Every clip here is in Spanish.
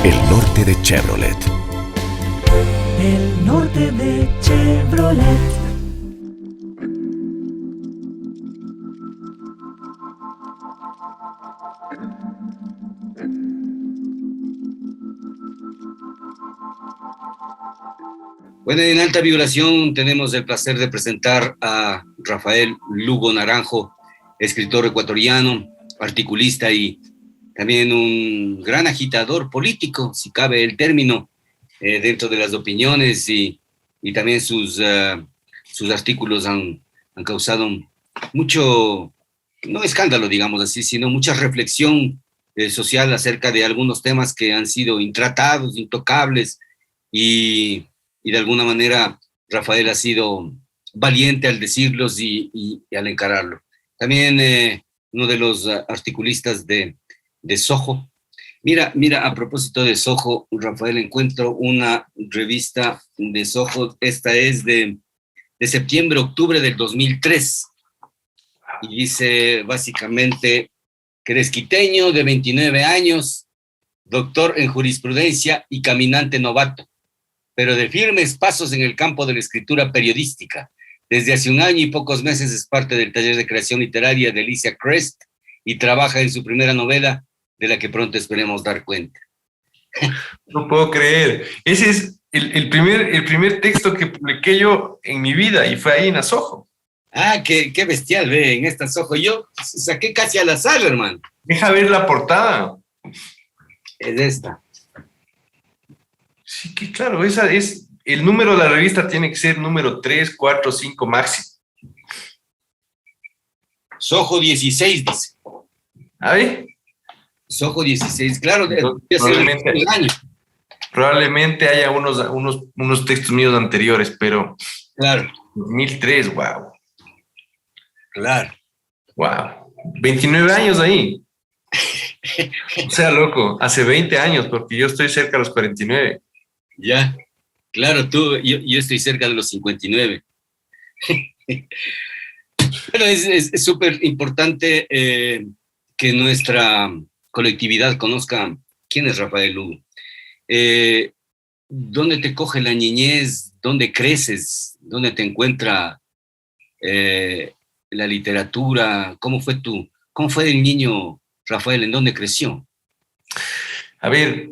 El norte de Chevrolet. El norte de Chevrolet. Bueno, en alta vibración tenemos el placer de presentar a Rafael Lugo Naranjo, escritor ecuatoriano, articulista y también un gran agitador político, si cabe el término, dentro de las opiniones y también sus artículos han causado mucho, no escándalo, digamos así, sino mucha reflexión social acerca de algunos temas que han sido intratados, intocables y de alguna manera Rafael ha sido valiente al decirlos y al encararlo. También uno de los articulistas de Soho. Mira, a propósito de Soho, Rafael, encuentro una revista de Soho, esta es de septiembre-octubre del 2003, y dice básicamente que eres quiteño de 29 años, doctor en jurisprudencia y caminante novato, pero de firmes pasos en el campo de la escritura periodística. Desde hace un año y pocos meses es parte del taller de creación literaria de Alicia Crest y trabaja en su primera novela, de la que pronto esperemos dar cuenta. No puedo creer. Ese es el primer texto que publiqué yo en mi vida y fue ahí en Asojo. Ah, qué bestial, ve, en esta Asojo. Yo saqué casi al azar, hermano. Deja ver la portada. Es esta. Sí, que claro, esa es el número de la revista, tiene que ser número 3, 4, 5 máximo. Soho 16, dice. A ver. Soho 16, claro, probablemente haya unos textos míos anteriores, pero claro. 2003, wow. Claro. Wow. 29 años ahí. O sea, loco, hace 20 años, porque yo estoy cerca de los 49. Ya, claro, yo estoy cerca de los 59. Pero es súper importante que nuestra colectividad conozca quién es Rafael Lugo. ¿Dónde te coge la niñez? ¿Dónde creces? ¿Dónde te encuentra la literatura? ¿Cómo fue el niño Rafael? ¿En dónde creció? A ver,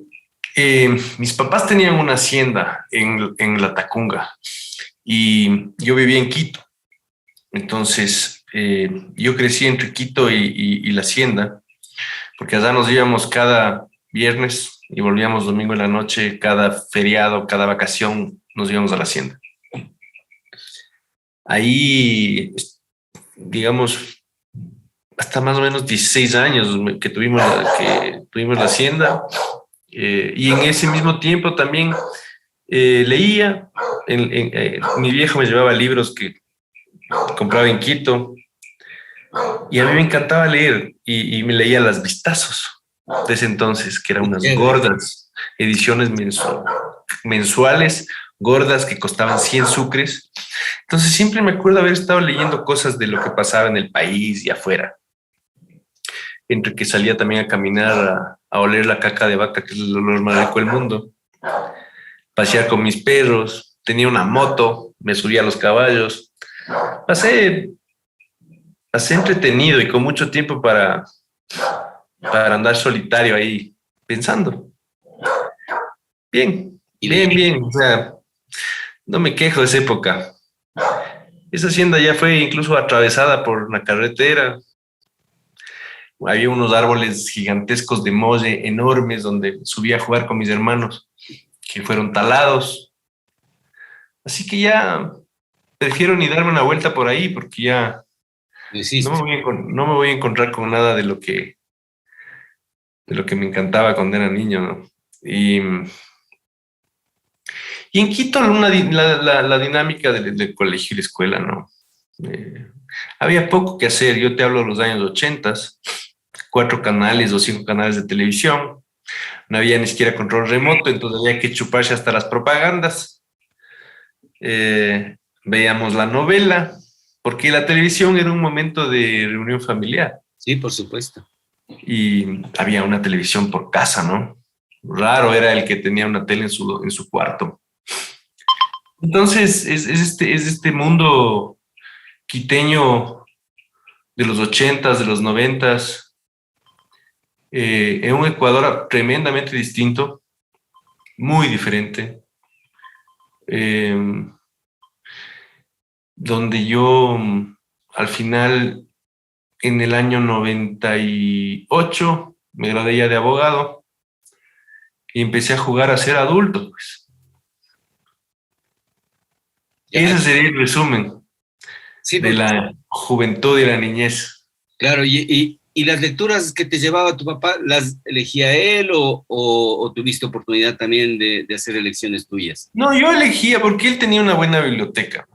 mis papás tenían una hacienda en La Tacunga y yo vivía en Quito. Entonces, yo crecí entre Quito y la hacienda, porque allá nos íbamos cada viernes y volvíamos domingo en la noche, cada feriado, cada vacación nos íbamos a la hacienda. Ahí, digamos, hasta más o menos 16 años que tuvimos la hacienda, y en ese mismo tiempo también leía. Mi viejo me llevaba libros que compraba en Quito y a mí me encantaba leer y me leía Las Vistazos de ese entonces, que eran unas gordas ediciones mensuales, gordas, que costaban 100 sucres. Entonces siempre me acuerdo haber estado leyendo cosas de lo que pasaba en el país y afuera. Entre que salía también a caminar, a oler la caca de vaca, que es el olor más rico del mundo, pasear con mis perros, tenía una moto, me subía a los caballos. Pasé entretenido y con mucho tiempo para andar solitario ahí pensando. Bien. O sea, no me quejo de esa época. Esa hacienda ya fue incluso atravesada por una carretera. Había unos árboles gigantescos de molle enormes donde subía a jugar con mis hermanos que fueron talados. Así que ya prefiero ni darme una vuelta por ahí porque ya no me voy a encontrar con nada de lo que me encantaba cuando era niño, ¿no? Y en Quito la dinámica del colegio y la escuela, ¿no? Había poco que hacer. Yo te hablo de los años 80, 4 canales o 5 canales de televisión. No había ni siquiera control remoto, entonces había que chuparse hasta las propagandas. Veíamos la novela, porque la televisión era un momento de reunión familiar. Sí, por supuesto. Y había una televisión por casa, ¿no? Raro era el que tenía una tele en su cuarto. Entonces, es este mundo quiteño de los 80s, de los 90s, en un Ecuador tremendamente distinto, muy diferente, eh, donde yo al final, en el año 98, me gradué ya de abogado y empecé a jugar a ser adulto, pues. Ya, Ese sería el resumen sí, de porque, la juventud y la niñez. claro, y las lecturas que te llevaba tu papá, ¿las elegía él o tuviste oportunidad también de hacer elecciones tuyas? No, yo elegía porque él tenía una buena biblioteca,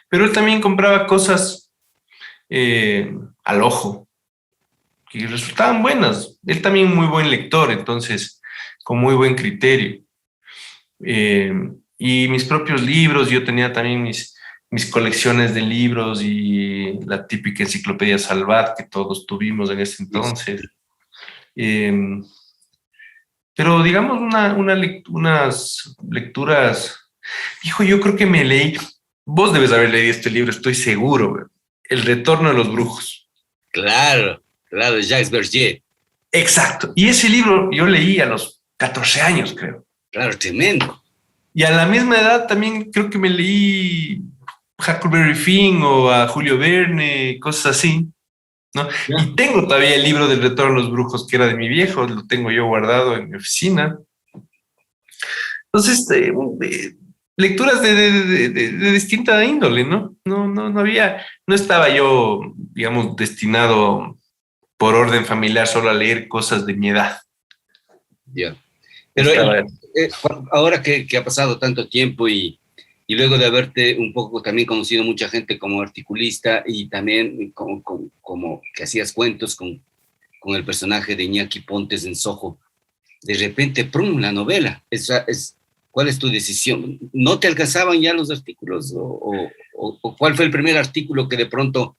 pero él también compraba cosas al ojo que resultaban buenas. Él también muy buen lector, entonces con muy buen criterio. Eh, y mis propios libros, yo tenía también mis colecciones de libros y la típica enciclopedia Salvat que todos tuvimos en ese Sí, sí. entonces. Eh, pero digamos unas lecturas, hijo, yo creo que me leí, vos debes haber leído este libro, estoy seguro, güey. El retorno de los brujos. Claro, claro, Jacques Bergier. Exacto. Y ese libro yo leí a los 14 años, creo. Claro, tremendo. Y a la misma edad también creo que me leí Huckleberry Finn o a Julio Verne, cosas así, ¿no? Ya. Y tengo todavía el libro del Retorno de los Brujos, que era de mi viejo, lo tengo yo guardado en mi oficina. Entonces, lecturas de distinta índole, ¿no? No había, no estaba yo, digamos, destinado por orden familiar solo a leer cosas de mi edad. Ya. Pero Estaba, ahora que ha pasado tanto tiempo y luego de haberte un poco también conocido mucha gente como articulista y también como que hacías cuentos con el personaje de Iñaki Pontes en Soho, de repente, ¡prum!, la novela. ¿Cuál es tu decisión? ¿No te alcanzaban ya los artículos? ¿O cuál fue el primer artículo que de pronto,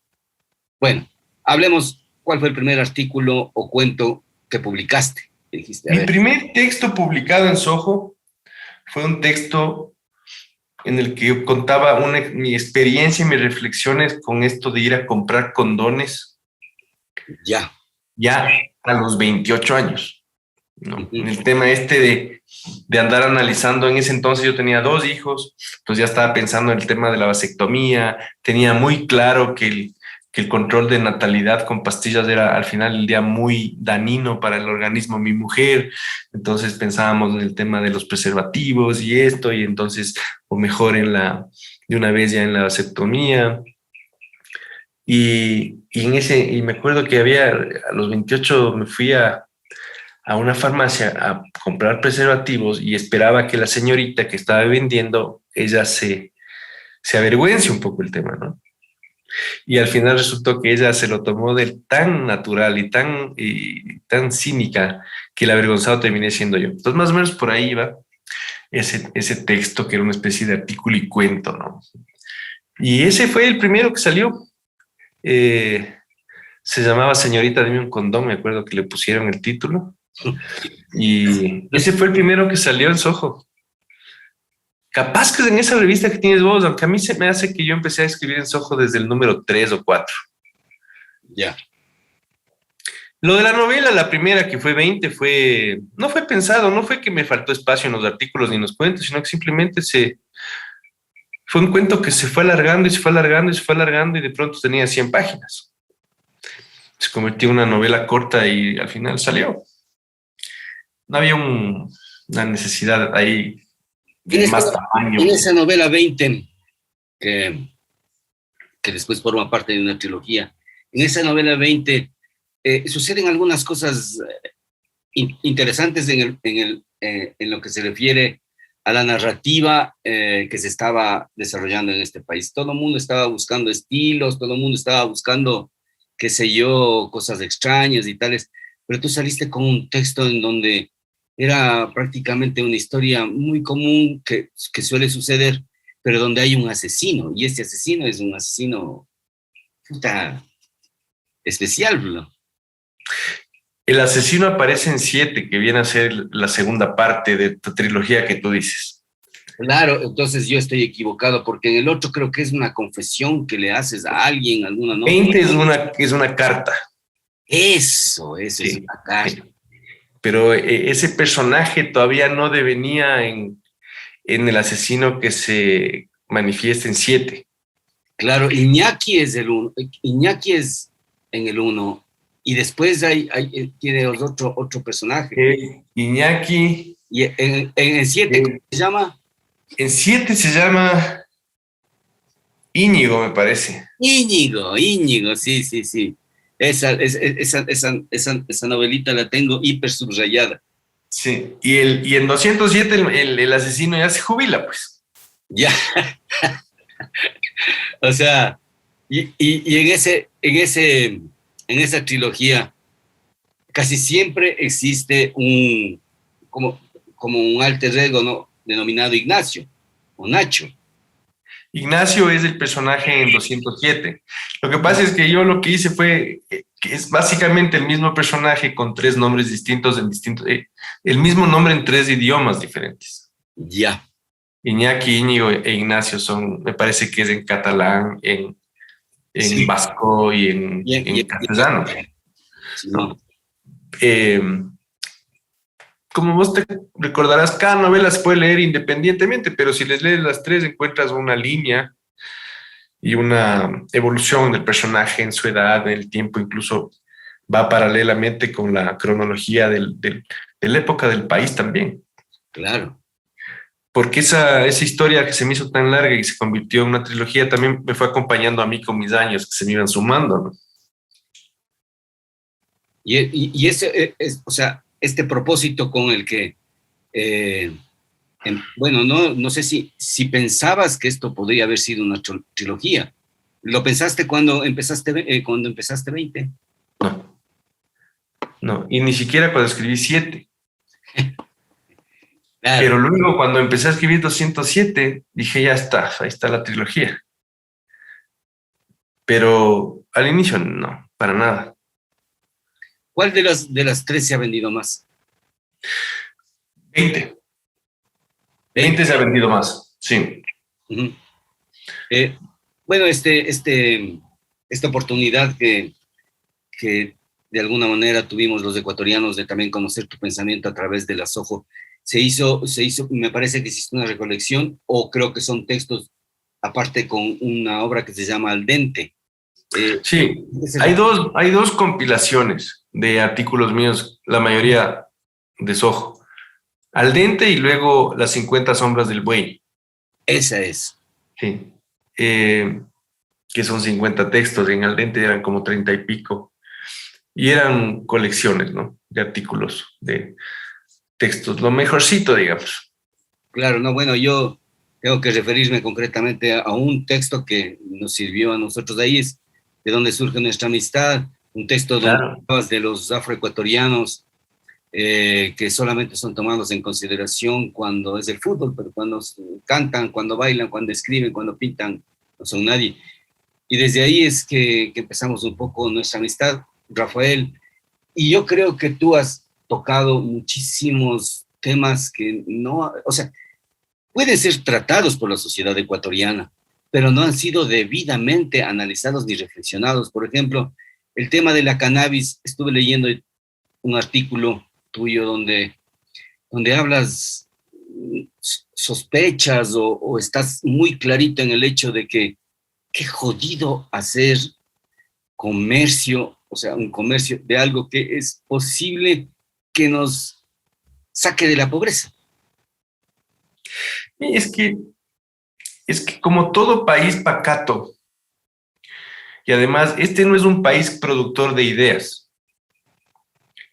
bueno, hablemos, ¿cuál fue el primer artículo o cuento que publicaste? Dijiste, a mi ver, primer texto publicado en Soho fue un texto en el que yo contaba mi experiencia y mis reflexiones con esto de ir a comprar condones ya. ya a los 28 años, ¿no? En Uh-huh. el tema este de andar analizando, en ese entonces yo tenía 2 hijos, pues ya estaba pensando en el tema de la vasectomía, tenía muy claro que el control de natalidad con pastillas era al final del día muy dañino para el organismo de mi mujer, entonces pensábamos en el tema de los preservativos y esto, y entonces, o mejor de una vez ya en la vasectomía. Y me acuerdo que a los 28 me fui a una farmacia a comprar preservativos y esperaba que la señorita que estaba vendiendo, ella se avergüence un poco el tema, ¿no? Y al final resultó que ella se lo tomó de tan natural y tan cínica que el avergonzado terminé siendo yo. Entonces, más o menos por ahí iba ese texto que era una especie de artículo y cuento, ¿no? Y ese fue el primero que salió. Eh, Se llamaba Señorita, dime un condón, me acuerdo que le pusieron el título. Y ese fue el primero que salió en Soho. Capaz que es en esa revista que tienes vos, aunque a mí se me hace que yo empecé a escribir en Soho desde el número 3 o 4. Ya. Lo de la novela, la primera que fue 20, no fue pensado, no fue que me faltó espacio en los artículos ni en los cuentos, sino que simplemente fue un cuento que se fue alargando y se fue alargando y se fue alargando y de pronto tenía 100 páginas. Se convirtió en una novela corta y al final salió. No había una necesidad ahí En de esa, más tamaño. en esa novela 20, que, que después forma parte de una trilogía, en esa novela 20 suceden algunas cosas interesantes en lo que se refiere a la narrativa que se estaba desarrollando en este país. Todo el mundo estaba buscando estilos, todo el mundo estaba buscando, qué sé yo, cosas extrañas y tales, pero tú saliste con un texto en donde era prácticamente una historia muy común que suele suceder, pero donde hay un asesino, y este asesino es un asesino puta, especial, ¿no? El asesino aparece en 7, que viene a ser la segunda parte de tu trilogía que tú dices. Claro, entonces yo estoy equivocado, porque en el otro creo que es una confesión que le haces a alguien, alguna nota. 20 es una carta. Eso es Sí, una carta. sí. Pero ese personaje todavía no devenía en el asesino que se manifiesta en 7. Claro, Iñaki es el uno, Iñaki es en el 1, y después tiene otro personaje. Iñaki. Y en el 7, ¿cómo se llama? En 7 se llama Íñigo, me parece. Íñigo, sí, sí, sí. Esa novelita la tengo hiper subrayada. Sí, y en 207 el asesino ya se jubila, pues. Ya, o sea, y en esa trilogía casi siempre existe como un alter ego, ¿no? Denominado Ignacio o Nacho. Ignacio es el personaje en 207. Lo que pasa es que yo lo que hice fue que es básicamente el mismo personaje con 3 nombres distintos el mismo nombre en 3 idiomas diferentes. Ya. Iñaki, Íñigo e Ignacio me parece que es en catalán, en Sí. vasco y en castellano. Sí, no. Como vos te recordarás, cada novela se puede leer independientemente, pero si les lees las 3 encuentras una línea y una evolución del personaje en su edad, en el tiempo, incluso va paralelamente con la cronología de la época del país también. Claro. Porque esa historia que se me hizo tan larga y se convirtió en una trilogía también me fue acompañando a mí con mis años que se me iban sumando, ¿no? Y ese, o sea, este propósito con el que, bueno, no sé si pensabas que esto podría haber sido una trilogía. ¿Lo pensaste cuando empezaste 20? No, no, y ni siquiera cuando escribí 7. Claro. Pero luego cuando empecé a escribir 207, dije, ya está, ahí está la trilogía. Pero al inicio no, para nada. ¿Cuál de las 3 se ha vendido más? 20. 20 se ha vendido más, sí. Uh-huh. Bueno, esta oportunidad que de alguna manera tuvimos los ecuatorianos de también conocer tu pensamiento a través del asojo, se hizo, me parece que hiciste una recolección, o creo que son textos aparte con una obra que se llama Al Dente. Sí, hay dos compilaciones de artículos míos, la mayoría de Sojo. Al Dente y luego Las 50 sombras del buey. Esa es. Sí. Que son 50 textos, en Al Dente eran como 30 y pico. Y eran colecciones, ¿no? De artículos, de textos, lo mejorcito, digamos. Claro, no, bueno, yo tengo que referirme concretamente a un texto que nos sirvió a nosotros de ahí, es de donde surge nuestra amistad, un texto donde hablabas de los afroecuatorianos que solamente son tomados en consideración cuando es el fútbol, pero cuando cantan, cuando bailan, cuando escriben, cuando pintan, no son nadie. Y desde ahí es que empezamos un poco nuestra amistad, Rafael, y yo creo que tú has tocado muchísimos temas que no, o sea, pueden ser tratados por la sociedad ecuatoriana, pero no han sido debidamente analizados ni reflexionados. Por ejemplo, el tema de la cannabis, estuve leyendo un artículo tuyo donde hablas, sospechas o estás muy clarito en el hecho de que qué jodido hacer comercio, o sea, un comercio de algo que es posible que nos saque de la pobreza. Es que como todo país pacato, y además este no es un país productor de ideas,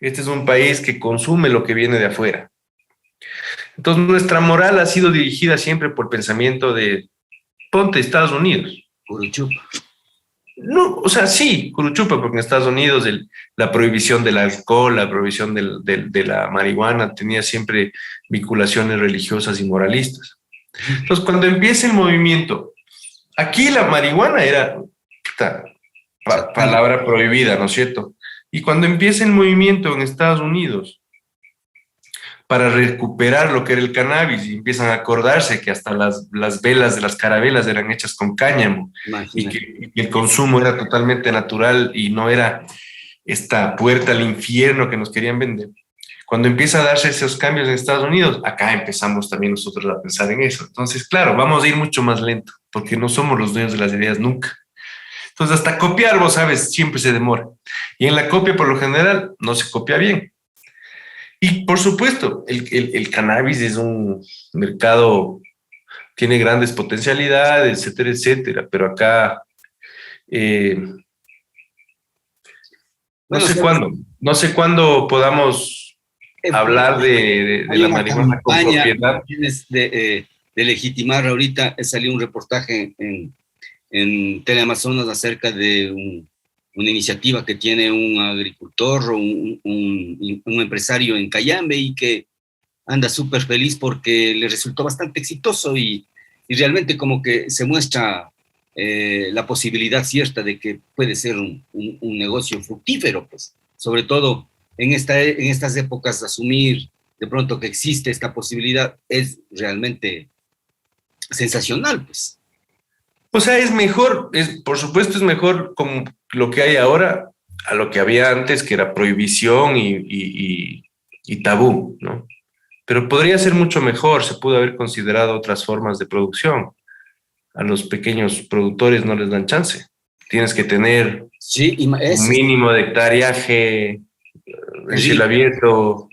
este es un país que consume lo que viene de afuera. Entonces nuestra moral ha sido dirigida siempre por pensamiento de ponte Estados Unidos. Curuchupa. No, o sea, sí, Curuchupa, porque en Estados Unidos la prohibición del alcohol, la prohibición de la marihuana tenía siempre vinculaciones religiosas y moralistas. Entonces, cuando empieza el movimiento, aquí la marihuana era palabra prohibida, ¿no es cierto? Y cuando empieza el movimiento en Estados Unidos para recuperar lo que era el cannabis y empiezan a acordarse que hasta las velas de las carabelas eran hechas con cáñamo Imagínate. y que el consumo era totalmente natural y no era esta puerta al infierno que nos querían vender. Cuando empieza a darse esos cambios en Estados Unidos, acá empezamos también nosotros a pensar en eso. Entonces, claro, vamos a ir mucho más lento, porque no somos los dueños de las ideas nunca. Entonces, hasta copiar, vos sabes, siempre se demora. Y en la copia, por lo general, no se copia bien. Y, por supuesto, el cannabis es un mercado, tiene grandes potencialidades, etcétera, etcétera, pero acá Bueno, no sé cuándo podamos hablar de hay la una marihuana con campaña propiedad. de legitimar. Ahorita salió un reportaje en Teleamazonas acerca de una iniciativa que tiene un agricultor o un empresario en Cayambe y que anda súper feliz porque le resultó bastante exitoso y realmente como que se muestra la posibilidad cierta de que puede ser un negocio fructífero, pues, sobre todo en estas épocas, asumir de pronto que existe esta posibilidad es realmente sensacional, pues. O sea, es mejor, por supuesto es mejor como lo que hay ahora a lo que había antes, que era prohibición y tabú, ¿no? Pero podría ser mucho mejor, se pudo haber considerado otras formas de producción. A los pequeños productores no les dan chance. Tienes que tener Sí, un mínimo de hectareaje en cielo abierto,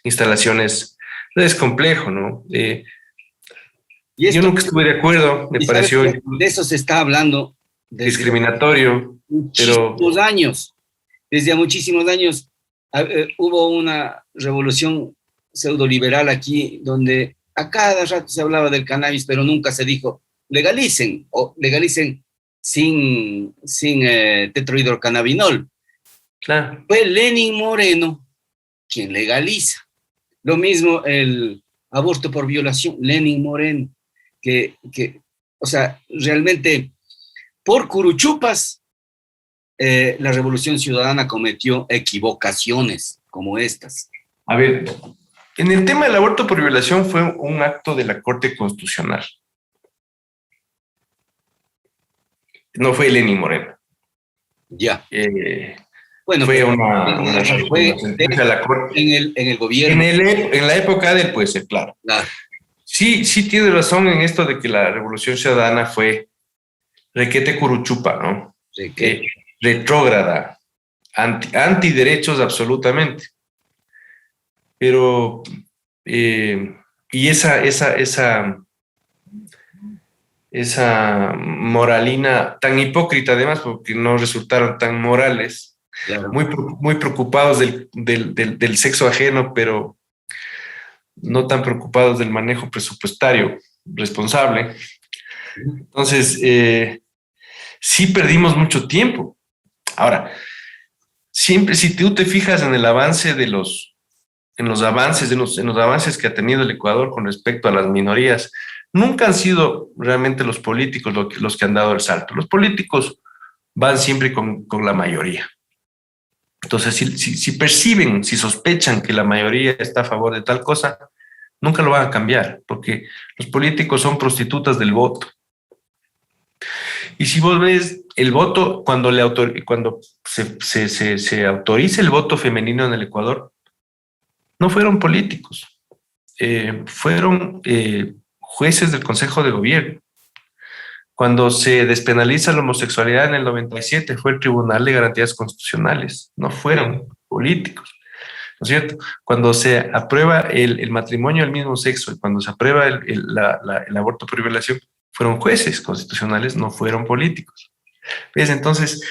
instalaciones. Es complejo, ¿no? Yo nunca estuve de acuerdo, me pareció de eso se está hablando desde discriminatorio, muchísimos años. Desde muchísimos años hubo una revolución pseudoliberal aquí, donde a cada rato se hablaba del cannabis, pero nunca se dijo legalicen o legalicen sin tetrohidrocannabinol. Claro. Fue Lenin Moreno quien legaliza. Lo mismo el aborto por violación, Lenin Moreno, o sea, realmente por curuchupas la Revolución Ciudadana cometió equivocaciones como estas. A ver, en el tema del aborto por violación fue un acto de la Corte Constitucional. No fue Lenín Moreno. Ya. Bueno, fue una sentencia de la Corte. En el gobierno. En la época de él, puede ser, claro. Claro. Sí tiene razón en esto de que la Revolución Ciudadana fue requete curuchupa, ¿no? Retrógrada, antiderechos absolutamente. Pero, y esa moralina tan hipócrita además, porque no resultaron tan morales, claro. muy preocupados del sexo ajeno, pero no tan preocupados del manejo presupuestario responsable. Entonces, sí perdimos mucho tiempo. Ahora, siempre, si tú te fijas en el avance en los avances que ha tenido el Ecuador con respecto a las minorías, nunca han sido realmente los políticos los que han dado el salto. Los políticos van siempre con la mayoría. Entonces, si perciben, si sospechan que la mayoría está a favor de tal cosa, nunca lo van a cambiar, porque los políticos son prostitutas del voto. Y si vos ves el voto, cuando se autoriza el voto femenino en el Ecuador, no fueron políticos, fueron jueces del Consejo de Gobierno. Cuando se despenaliza la homosexualidad en el 97, fue el Tribunal de Garantías Constitucionales, no fueron políticos, ¿no es cierto? Cuando se aprueba el matrimonio del mismo sexo y cuando se aprueba el aborto por violación, fueron jueces constitucionales, no fueron políticos. ¿Ves? Entonces,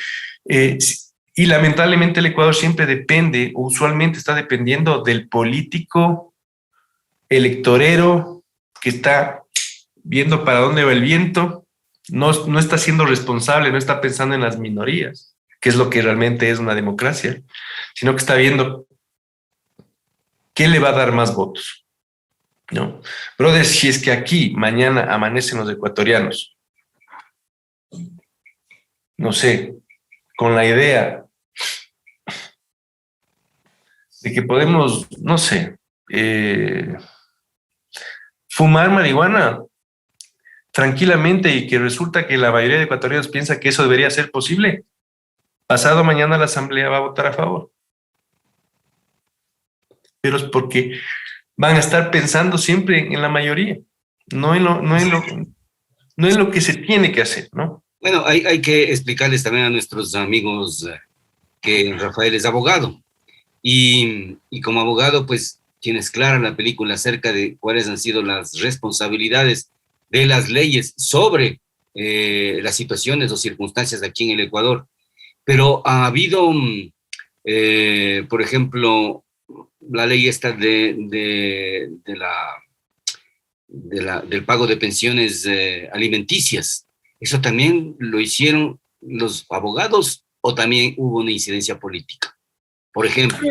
y lamentablemente el Ecuador siempre depende, usualmente está dependiendo del político electorero que está viendo para dónde va el viento, no está siendo responsable, no está pensando en las minorías, que es lo que realmente es una democracia, sino que está viendo qué le va a dar más votos, ¿no? Brother, si es que aquí mañana amanecen los ecuatorianos, no sé, con la idea de que podemos, no sé, fumar marihuana tranquilamente y que resulta que la mayoría de ecuatorianos piensa que eso debería ser posible, pasado mañana la Asamblea va a votar a favor. Pero es porque van a estar pensando siempre en la mayoría, no en lo que se tiene que hacer, ¿no? Bueno, hay que explicarles también a nuestros amigos que Rafael es abogado. Y como abogado, pues tienes clara la película acerca de cuáles han sido las responsabilidades de las leyes sobre las situaciones o circunstancias aquí en el Ecuador. Pero ha habido, por ejemplo, la ley esta del pago de pensiones alimenticias. ¿Eso también lo hicieron los abogados o también hubo una incidencia política? Por ejemplo.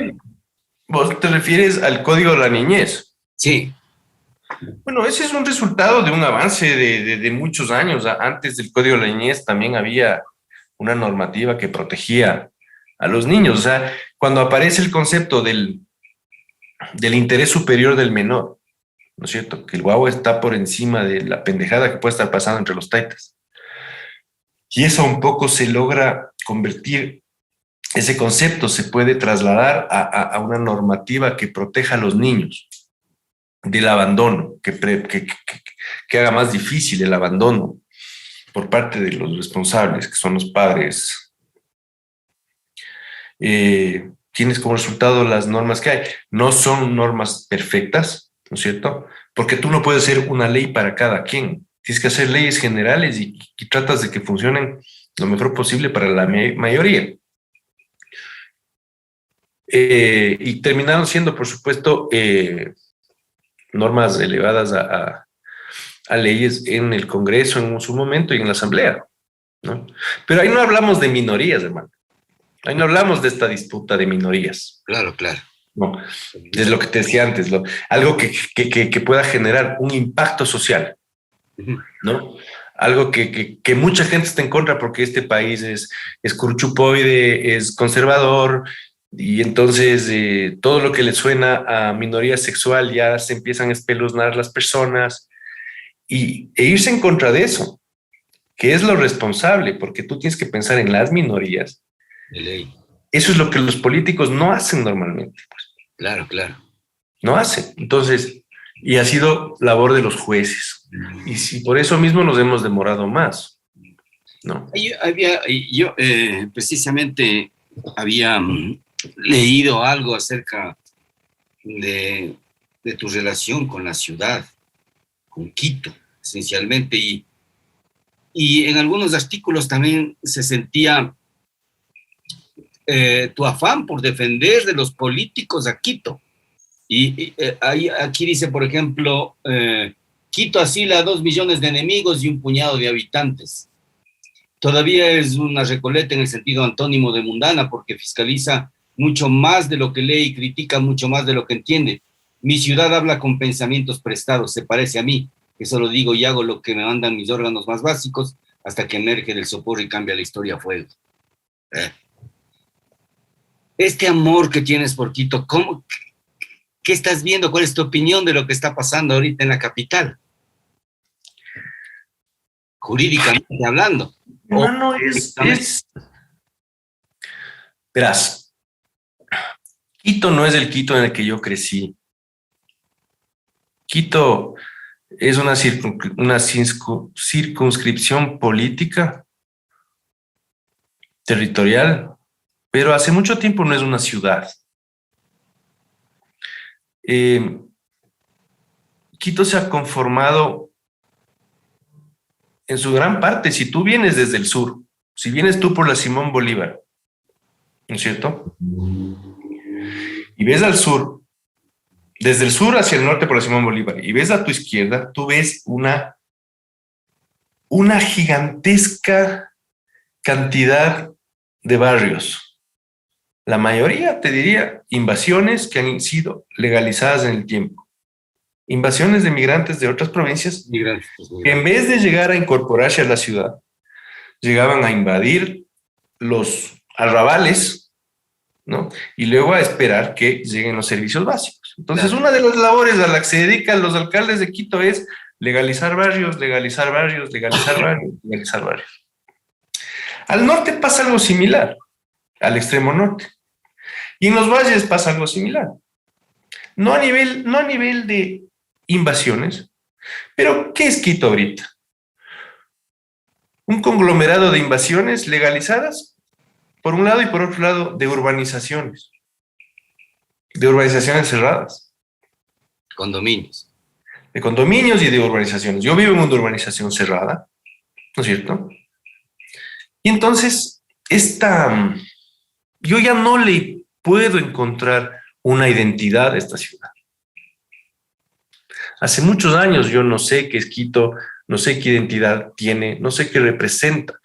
¿Vos te refieres al Código de la Niñez? Sí. Bueno, ese es un resultado de un avance de muchos años. Antes del Código de la Niñez también había una normativa que protegía a los niños. O sea, cuando aparece el concepto del interés superior del menor, ¿no es cierto? Que el guagua está por encima de la pendejada que puede estar pasando entre los taitas. Y eso un poco se logra convertir, ese concepto se puede trasladar a una normativa que proteja a los niños del abandono, que haga más difícil el abandono por parte de los responsables, que son los padres. Tienes como resultado las normas que hay. No son normas perfectas, ¿no es cierto? Porque tú no puedes hacer una ley para cada quien. Tienes que hacer leyes generales y tratas de que funcionen lo mejor posible para la mayoría. Y terminaron siendo, por supuesto, normas elevadas a leyes en el Congreso en su momento y en la Asamblea, ¿no? Pero ahí no hablamos de minorías, hermano. Ahí no hablamos de esta disputa de minorías. Claro, claro. No, es lo que te decía antes, algo que pueda generar un impacto social, ¿no? Algo que mucha gente está en contra porque este país es curchupoide, es conservador, y entonces todo lo que le suena a minoría sexual ya se empiezan a espeluznar las personas e irse en contra de eso, que es lo responsable, porque tú tienes que pensar en las minorías. De ley. Eso es lo que los políticos no hacen normalmente. Pues. Claro, claro. No hacen. Entonces, y ha sido labor de los jueces. Y si por eso mismo nos hemos demorado más, ¿no? Yo precisamente había leído algo acerca de tu relación con la ciudad, con Quito, esencialmente, y en algunos artículos también se sentía tu afán por defender de los políticos a Quito. Aquí dice, por ejemplo, Quito asila a 2 millones de enemigos y un puñado de habitantes. Todavía es una recoleta en el sentido antónimo de mundana, porque fiscaliza mucho más de lo que lee y critica mucho más de lo que entiende. Mi ciudad habla con pensamientos prestados, se parece a mí, que solo digo y hago lo que me mandan mis órganos más básicos hasta que emerge del sopor y cambia la historia a fuego. Este amor que tienes por Quito, ¿qué estás viendo? ¿Cuál es tu opinión de lo que está pasando ahorita en la capital? Jurídicamente hablando. No, verás, Quito no es el Quito en el que yo crecí. Quito es una circunscripción política, territorial, pero hace mucho tiempo no es una ciudad. Quito se ha conformado en su gran parte, si tú vienes desde el sur, si vienes tú por la Simón Bolívar, ¿no es cierto? Y ves al sur, desde el sur hacia el norte por la Simón Bolívar, y ves a tu izquierda, tú ves una gigantesca cantidad de barrios. La mayoría, te diría, invasiones que han sido legalizadas en el tiempo. Invasiones de migrantes de otras provincias que en vez de llegar a incorporarse a la ciudad, llegaban a invadir los arrabales ¿no? Y luego a esperar que lleguen los servicios básicos. Entonces, una de las labores a las que se dedican los alcaldes de Quito es legalizar barrios, legalizar barrios, legalizar barrios, legalizar barrios. Al norte pasa algo similar, al extremo norte. Y en los valles pasa algo similar. No a nivel de invasiones, pero ¿qué es Quito ahorita? Un conglomerado de invasiones legalizadas, por un lado, y por otro lado, de urbanizaciones cerradas. Condominios. De condominios y de urbanizaciones. Yo vivo en una urbanización cerrada, ¿no es cierto? Y entonces, yo ya no le puedo encontrar una identidad a esta ciudad. Hace muchos años yo no sé qué es Quito, no sé qué identidad tiene, no sé qué representa.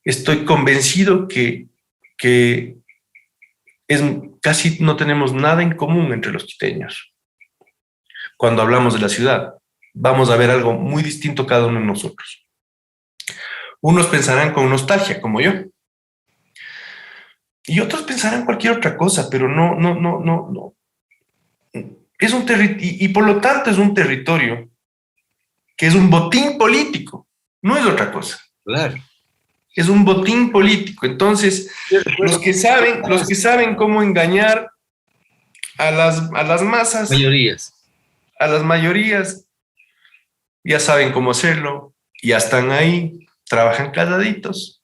Estoy convencido que casi no tenemos nada en común entre los quiteños. Cuando hablamos de la ciudad, vamos a ver algo muy distinto cada uno de nosotros. Unos pensarán con nostalgia, como yo. Y otros pensarán cualquier otra cosa, pero no. Es un y por lo tanto es un territorio que es un botín político, no es otra cosa. Claro. Es un botín político. Entonces, los que saben cómo engañar a las masas, a las mayorías, ya saben cómo hacerlo, ya están ahí, trabajan calladitos.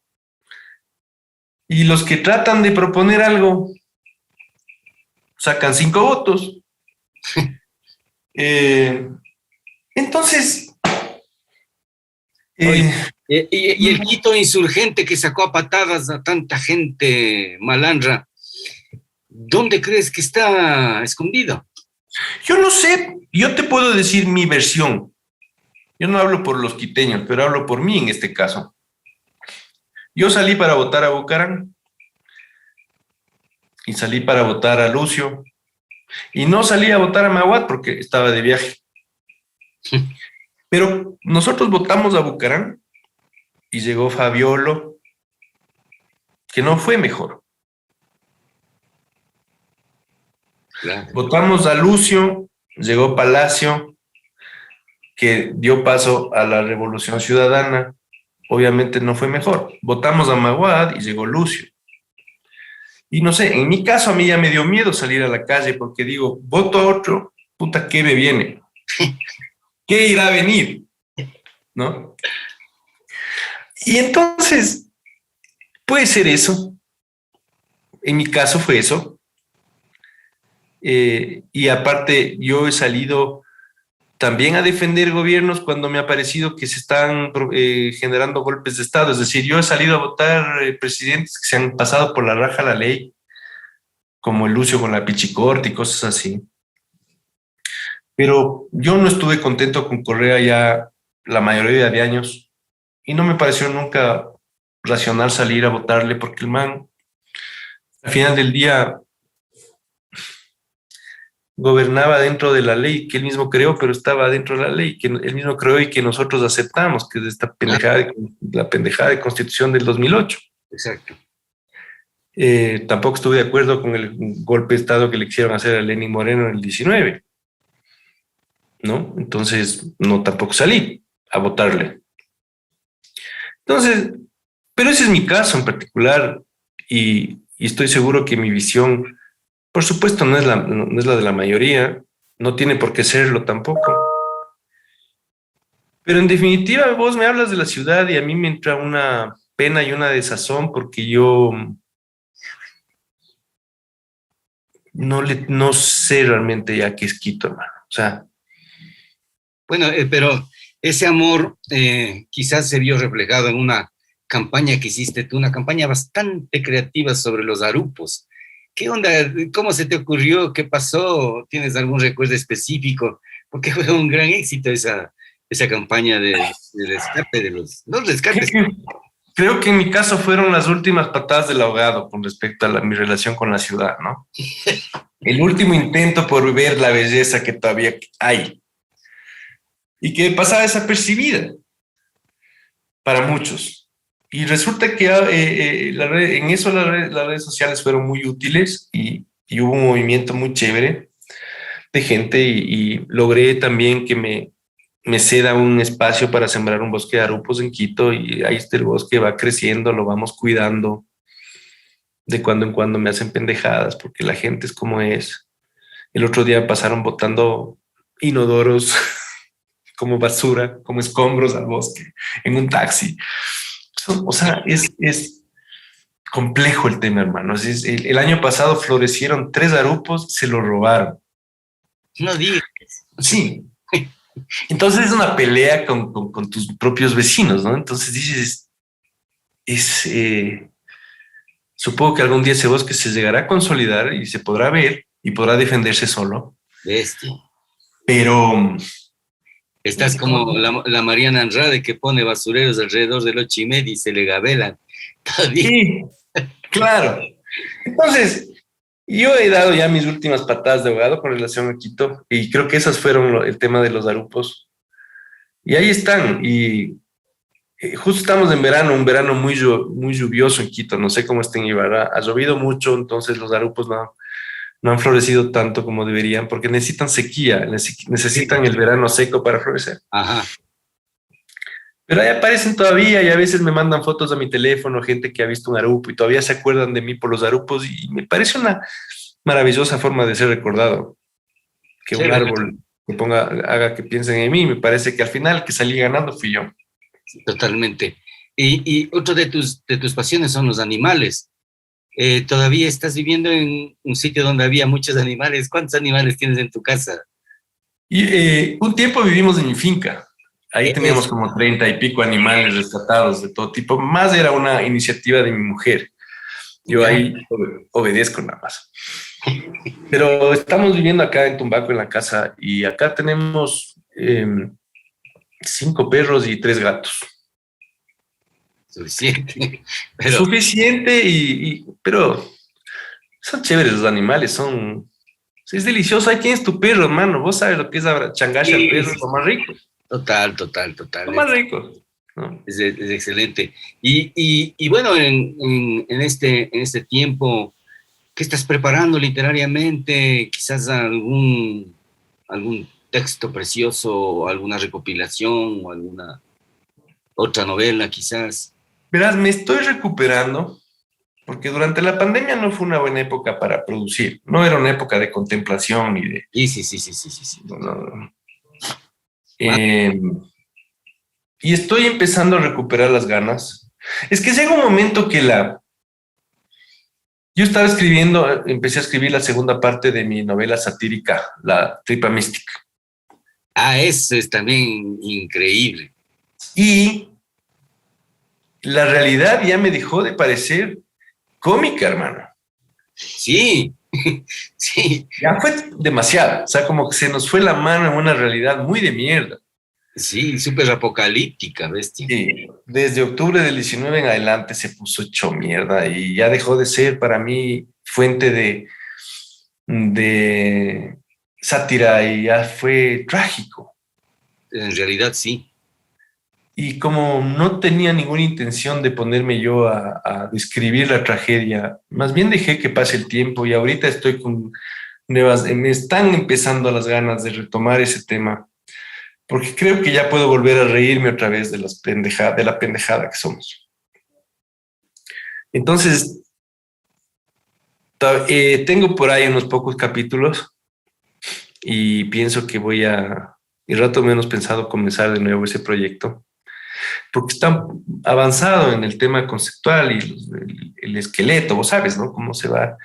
Y los que tratan de proponer algo, sacan 5 votos. Entonces... y el Quito insurgente que sacó a patadas a tanta gente malandra, ¿dónde crees que está escondido? Yo no sé, yo te puedo decir mi versión. Yo no hablo por los quiteños, pero hablo por mí en este caso. Yo salí para votar a Bucaram y salí para votar a Lucio y no salí a votar a Maguad porque estaba de viaje. Pero nosotros votamos a Bucaram y llegó Fabiolo, que no fue mejor. Claro. Votamos a Lucio, llegó Palacio, que dio paso a la Revolución Ciudadana, obviamente no fue mejor. Votamos a Maguad y llegó Lucio. Y no sé, en mi caso a mí ya me dio miedo salir a la calle porque digo, voto a otro, puta, ¿qué me viene? ¿Qué irá a venir? ¿No? Y entonces, puede ser eso. En mi caso fue eso. Y aparte, yo he salido también a defender gobiernos cuando me ha parecido que se están generando golpes de Estado. Es decir, yo he salido a votar presidentes que se han pasado por la raja la ley, como el Lucio con la Pichicorte y cosas así. Pero yo no estuve contento con Correa ya la mayoría de años y no me pareció nunca racional salir a votarle porque el man, al final del día, gobernaba dentro de la ley que él mismo creó, pero estaba dentro de la ley que él mismo creó y que nosotros aceptamos, que es esta pendejada, la pendejada de Constitución del 2008. Exacto. Tampoco estuve de acuerdo con el golpe de Estado que le quisieron hacer a Lenín Moreno en el 19, ¿no? Entonces, no, tampoco salí a votarle. Entonces, pero ese es mi caso en particular y estoy seguro que mi visión, por supuesto, no es la de la mayoría, no tiene por qué serlo tampoco. Pero en definitiva, vos me hablas de la ciudad y a mí me entra una pena y una desazón porque yo no sé realmente ya qué es Quito, hermano. O sea... Bueno, pero ese amor quizás se vio reflejado en una campaña que hiciste tú, una campaña bastante creativa sobre los arupos. ¿Qué onda? ¿Cómo se te ocurrió? ¿Qué pasó? ¿Tienes algún recuerdo específico? Porque fue un gran éxito esa campaña de rescate de los rescates. Creo que en mi caso fueron las últimas patadas del ahogado con respecto a mi relación con la ciudad, ¿no? El último intento por ver la belleza que todavía hay y que pasaba desapercibida para muchos. Y resulta que en eso las redes sociales fueron muy útiles y hubo un movimiento muy chévere de gente y logré también que me ceda un espacio para sembrar un bosque de arupos en Quito y ahí está el bosque, va creciendo, lo vamos cuidando. De cuando en cuando me hacen pendejadas porque la gente es como es. El otro día pasaron botando inodoros como basura, como escombros al bosque en un taxi. O sea, es complejo el tema, hermano. El año pasado florecieron 3 arupos, se lo robaron. No digas. Sí. Entonces es una pelea con tus propios vecinos, ¿no? Entonces dices, supongo que algún día ese bosque se llegará a consolidar y se podrá ver y podrá defenderse solo. Bestia. Pero Estás como la Mariana Andrade que pone basureros alrededor del 8:30 y se le gabelan. sí, claro. Entonces, yo he dado ya mis últimas patadas de ahogado con relación a Quito y creo que esas fueron el tema de los arupos. Y ahí están. Y justo estamos en verano, un verano muy lluvioso en Quito. No sé cómo está en Ibarra. Ha llovido mucho, entonces los arupos no han florecido tanto como deberían porque necesitan sequía, necesitan el verano seco para florecer. Ajá. Pero ahí aparecen todavía y a veces me mandan fotos a mi teléfono, gente que ha visto un arupo y todavía se acuerdan de mí por los arupos y me parece una maravillosa forma de ser recordado. Que un árbol haga que piensen en mí, me parece que al final que salí ganando fui yo. Totalmente. Y otro de tus pasiones son los animales. ¿Todavía estás viviendo en un sitio donde había muchos animales? ¿Cuántos animales tienes en tu casa? Y un tiempo vivimos en mi finca. Ahí teníamos como 30 y pico animales rescatados de todo tipo. Más era una iniciativa de mi mujer. Yo ahí obedezco nada más. Pero estamos viviendo acá en Tumbaco, en la casa, y acá tenemos 5 perros y 3 gatos. Suficiente. Suficiente, pero son chéveres los animales, es delicioso. Ahí tienes tu perro, hermano. Vos sabes lo que es changarse al perro, es lo más rico. Total. Lo más rico. ¿No? Es excelente. Y bueno, en este tiempo, ¿qué estás preparando literariamente? Quizás algún texto precioso, alguna recopilación o alguna otra novela, quizás. Verás, me estoy recuperando porque durante la pandemia no fue una buena época para producir. No era una época de contemplación ni de... Sí. No. Y estoy empezando a recuperar las ganas. Es que llega un momento que yo estaba empecé a escribir la segunda parte de mi novela satírica, La Tripa Mística. Eso es también increíble. Y la realidad ya me dejó de parecer cómica, hermano. Sí. Ya fue demasiado. O sea, como que se nos fue la mano en una realidad muy de mierda. Sí, súper apocalíptica, bestia. Sí, desde octubre del 19 en adelante se puso hecho mierda y ya dejó de ser para mí fuente de sátira y ya fue trágico. En realidad, sí. Y como no tenía ninguna intención de ponerme yo a describir la tragedia, más bien dejé que pase el tiempo y ahorita estoy con me están empezando las ganas de retomar ese tema. Porque creo que ya puedo volver a reírme otra vez de la pendejada que somos. Entonces, tengo por ahí unos pocos capítulos y pienso que y rato menos pensado comenzar de nuevo ese proyecto, porque está avanzado en el tema conceptual y el esqueleto, vos sabes, ¿no? Cómo se va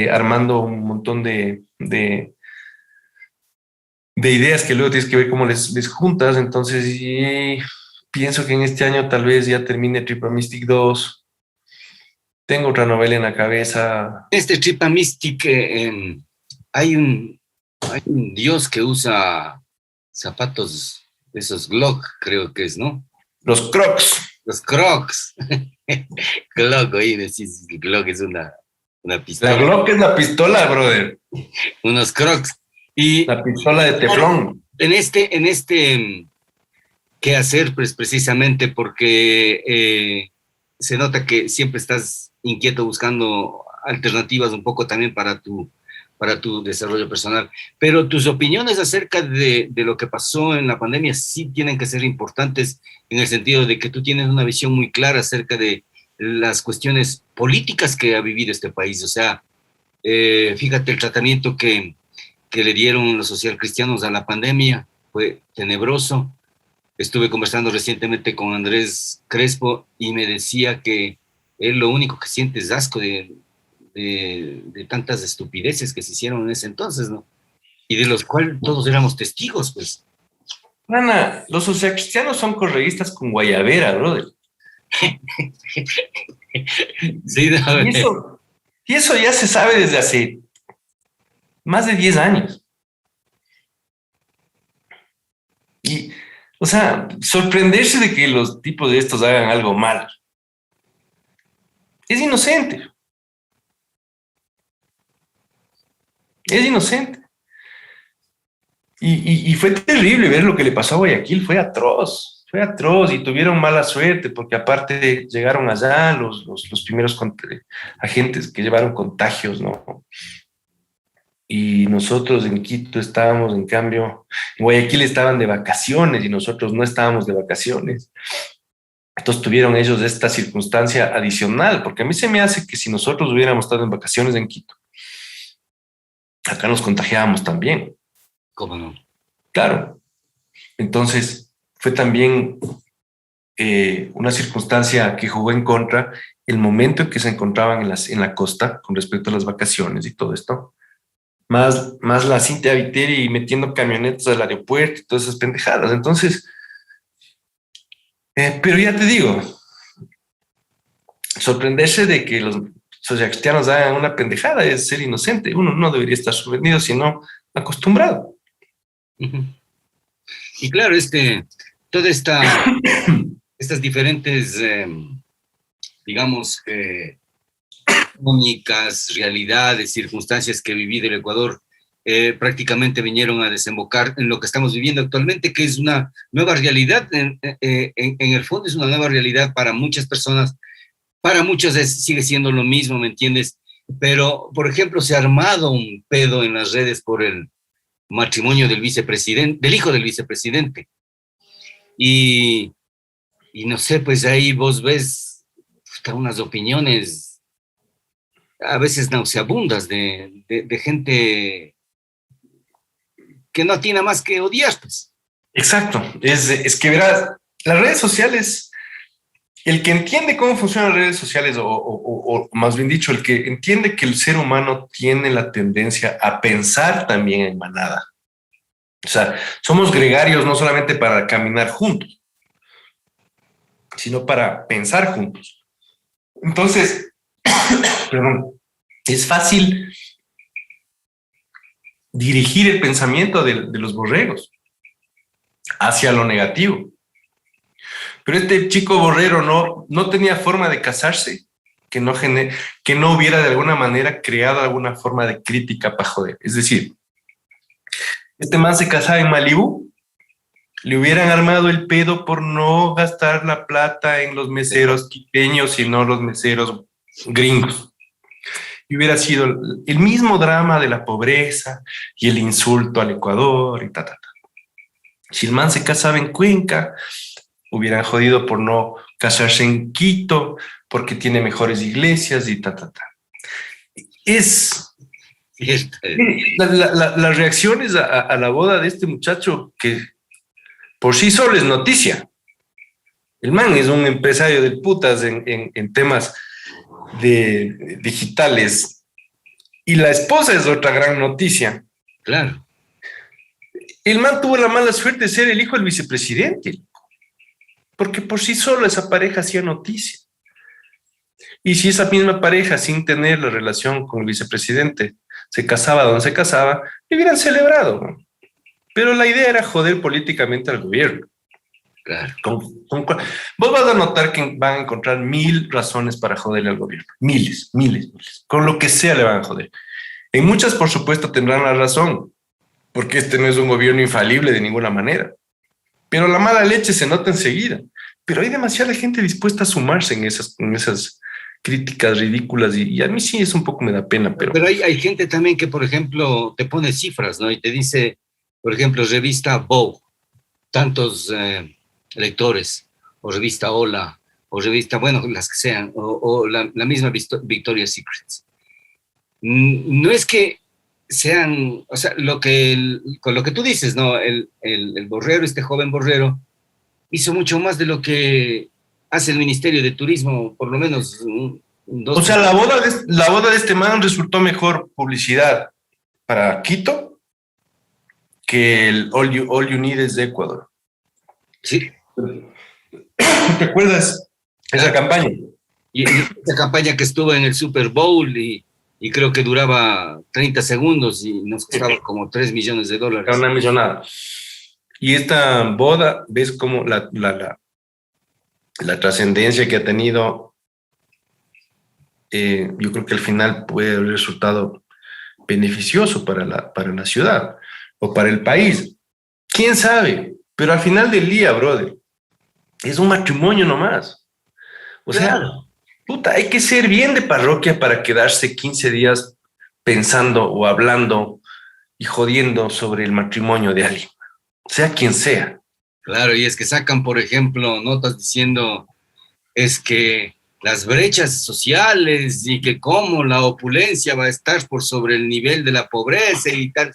armando un montón de ideas que luego tienes que ver cómo les juntas. Entonces, pienso que en este año tal vez ya termine Tripa Mystic 2. Tengo otra novela en la cabeza. Tripa Mystic, hay un dios que usa zapatos de esos Glock, creo que es, ¿no? Los Crocs. Los Crocs. Glock, oye, decís que Glock es una pistola. La Glock es la pistola, brother. Unos Crocs. Y la pistola de teflón. En este qué hacer, pues precisamente porque se nota que siempre estás inquieto buscando alternativas un poco también para tu desarrollo personal. Pero tus opiniones acerca de lo que pasó en la pandemia sí tienen que ser importantes en el sentido de que tú tienes una visión muy clara acerca de las cuestiones políticas que ha vivido este país. O sea, fíjate, el tratamiento que le dieron los socialcristianos a la pandemia fue tenebroso. Estuve conversando recientemente con Andrés Crespo y me decía que él lo único que siente es asco de tantas estupideces que se hicieron en ese entonces, ¿no? Y de los cuales todos éramos testigos, pues. Ana, los socialcristianos son correístas con guayabera, brother. Sí, no, Y eso ya se sabe desde hace más de 10 años. Y, o sea, sorprenderse de que los tipos de estos hagan algo mal es inocente. Es inocente. Y fue terrible ver lo que le pasó a Guayaquil, fue atroz y tuvieron mala suerte porque aparte llegaron allá los primeros agentes que llevaron contagios, ¿no? Y nosotros en Quito estábamos, en cambio, en Guayaquil estaban de vacaciones y nosotros no estábamos de vacaciones. Entonces tuvieron ellos esta circunstancia adicional, porque a mí se me hace que si nosotros hubiéramos estado en vacaciones en Quito, acá nos contagiábamos también. ¿Cómo no? Claro. Entonces, fue también una circunstancia que jugó en contra el momento en que se encontraban en la costa con respecto a las vacaciones y todo esto. Más la Cintia Viteri metiendo camionetas al aeropuerto y todas esas pendejadas. Entonces, pero ya te digo, sorprenderse de que los socialcristianos hagan una pendejada es ser inocente. Uno no debería estar sorprendido, sino acostumbrado. Y claro, toda estas diferentes, digamos, únicas realidades, circunstancias que viví del Ecuador, prácticamente vinieron a desembocar en lo que estamos viviendo actualmente, que es una nueva realidad. En el fondo es una nueva realidad para muchas personas, para muchos sigue siendo lo mismo, ¿me entiendes? Pero, por ejemplo, se ha armado un pedo en las redes por el matrimonio del vicepresidente, del hijo del vicepresidente. Y no sé, pues ahí vos ves unas opiniones a veces nauseabundas de gente que no tiene más que odiar, pues. Exacto. Es que verás, las redes sociales, el que entiende cómo funcionan las redes sociales, o más bien dicho, el que entiende que el ser humano tiene la tendencia a pensar también en manada. O sea, somos gregarios no solamente para caminar juntos, sino para pensar juntos. Entonces, perdón, es fácil dirigir el pensamiento de los borregos hacia lo negativo. Pero este chico borrero no tenía forma de casarse que no hubiera de alguna manera creado alguna forma de crítica para joder. Es decir, este man se casaba en Malibú, le hubieran armado el pedo por no gastar la plata en los meseros quiteños, sino los meseros gringos. Y hubiera sido el mismo drama de la pobreza y el insulto al Ecuador y ta. Si el man se casaba en Cuenca, hubieran jodido por no casarse en Quito, porque tiene mejores iglesias y ta. Las reacciones a la boda de este muchacho, que por sí solo es noticia. El man es un empresario del putas en temas digitales, y la esposa es otra gran noticia. Claro. El man tuvo la mala suerte de ser el hijo del vicepresidente, porque por sí solo esa pareja hacía noticia. Y si esa misma pareja, sin tener la relación con el vicepresidente, se casaba donde se casaba, le hubieran celebrado, ¿no? Pero la idea era joder políticamente al gobierno. Claro. Vos vas a notar que van a encontrar 1000 razones para joderle al gobierno. Miles. Con lo que sea le van a joder. En muchas, por supuesto, tendrán la razón, porque este no es un gobierno infalible de ninguna manera. pero la mala leche se nota enseguida. Pero hay demasiada gente dispuesta a sumarse en esas críticas ridículas y a mí sí es un poco me da pena, pero... Pero hay gente también que, por ejemplo, te pone cifras, ¿no? Y te dice, por ejemplo, revista Vogue, tantos lectores, o revista Hola, o revista, bueno, las que sean, o la misma Victoria's Secrets. No es que sean, o sea, con lo que tú dices, ¿no? El Borrero, este joven Borrero, hizo mucho más de lo que hace el Ministerio de Turismo, por lo menos dos. O sea, la boda de este man resultó mejor publicidad para Quito que el All You Need is de Ecuador. Sí. ¿Te acuerdas esa campaña? Y esa campaña que estuvo en el Super Bowl y creo que duraba 30 segundos y nos costaba como $3 millones. Era una millonada. Y esta boda, ves cómo la trascendencia que ha tenido, yo creo que al final puede haber resultado beneficioso para la ciudad o para el país. ¿Quién sabe? Pero al final del día, brother, es un matrimonio nomás. O sea, puta, hay que ser bien de parroquia para quedarse 15 días pensando o hablando y jodiendo sobre el matrimonio de alguien, sea quien sea. Claro, y es que sacan, por ejemplo, notas diciendo es que las brechas sociales y que cómo la opulencia va a estar por sobre el nivel de la pobreza y tal.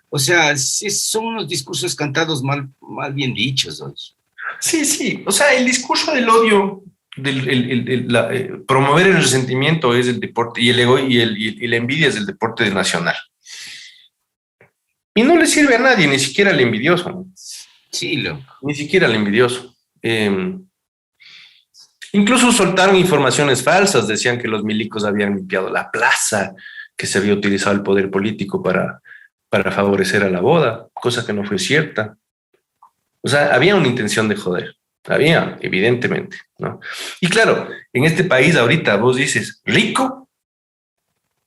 O sea, sí, son unos discursos cantados mal bien dichos hoy. Sí, sí. O sea, el discurso del odio, promover el resentimiento es el deporte y el ego y la envidia es el deporte nacional. Y no le sirve a nadie, ni siquiera al envidioso, ¿no? Sí, ni siquiera al envidioso. Incluso soltaron informaciones falsas, decían que los milicos habían limpiado la plaza, que se había utilizado el poder político para favorecer a la boda, cosa que no fue cierta. O sea, había una intención de joder, había, evidentemente, ¿no? Y claro, en este país ahorita vos dices rico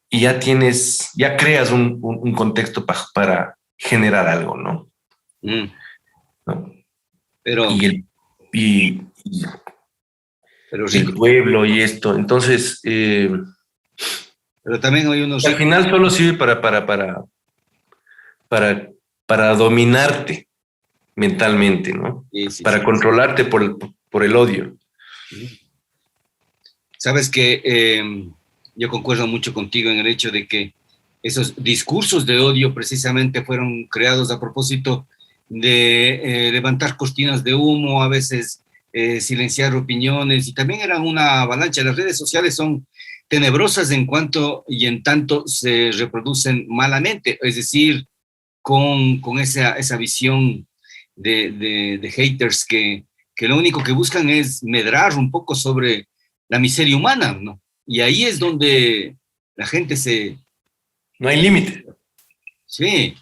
y ya creas un contexto para generar algo, ¿no? ¿No? Pero, pero el pueblo y esto, entonces... pero también hay unos... Al final solo sirve para dominarte mentalmente, ¿no? Sí, para controlarte por el odio. Sabes que yo concuerdo mucho contigo en el hecho de que esos discursos de odio precisamente fueron creados a propósito de levantar cortinas de humo, a veces silenciar opiniones, y también eran una avalancha. Las redes sociales son tenebrosas en cuanto y en tanto se reproducen malamente, es decir, con esa visión de haters que lo único que buscan es medrar un poco sobre la miseria humana, ¿no? Y ahí es donde la gente No hay límite. Sí.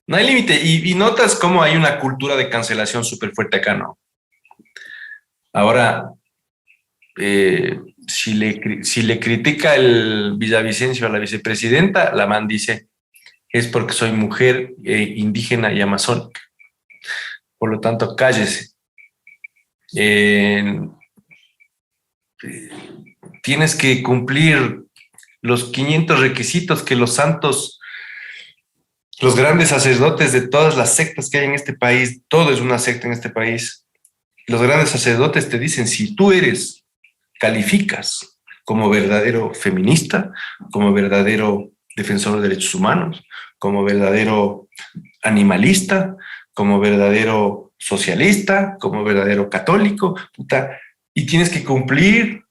No hay límite. Y notas cómo hay una cultura de cancelación súper fuerte acá, ¿no? Ahora, si le critica el Villavicencio a la vicepresidenta, la man dice, es porque soy mujer indígena y amazónica. Por lo tanto, cállese. Tienes que cumplir los 500 requisitos que los santos, los grandes sacerdotes de todas las sectas que hay en este país, todo es una secta en este país, los grandes sacerdotes te dicen, si tú calificas como verdadero feminista, como verdadero defensor de derechos humanos, como verdadero animalista, como verdadero socialista, como verdadero católico, y tienes que cumplir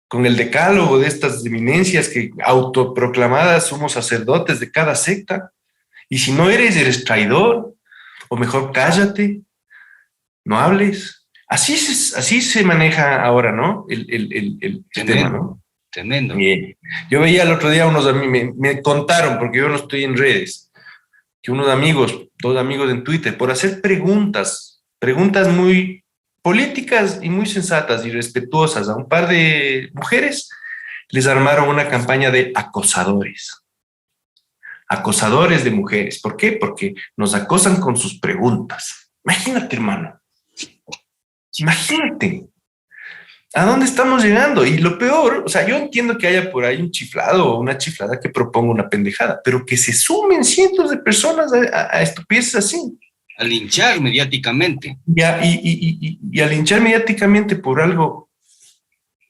con el decálogo de estas eminencias que autoproclamadas somos sacerdotes de cada secta, y si no eres traidor, o mejor cállate, no hables. Así se maneja ahora, ¿no? El tema, ¿no? Tremendo. Yo veía el otro día unos amigos, me contaron, porque yo no estoy en redes, que unos amigos, dos amigos en Twitter, por hacer preguntas muy políticas y muy sensatas y respetuosas a un par de mujeres, les armaron una campaña de acosadores. Acosadores de mujeres. ¿Por qué? Porque nos acosan con sus preguntas. Imagínate, hermano. Imagínate. ¿A dónde estamos llegando? Y lo peor, o sea, yo entiendo que haya por ahí un chiflado o una chiflada que proponga una pendejada, pero que se sumen cientos de personas a estupideces así. A linchar mediáticamente. Y a linchar mediáticamente por algo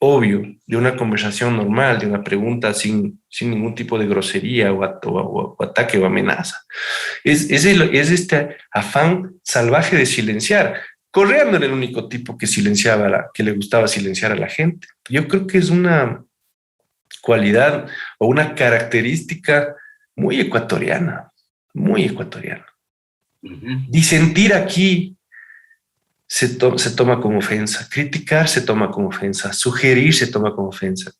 obvio, de una conversación normal, de una pregunta sin ningún tipo de grosería o ataque o amenaza. Es este afán salvaje de silenciar. Correa no era el único tipo que que le gustaba silenciar a la gente. Yo creo que es una cualidad o una característica muy ecuatoriana, muy ecuatoriana. Uh-huh. Disentir aquí se toma como ofensa, criticar se toma como ofensa, sugerir se toma como ofensa,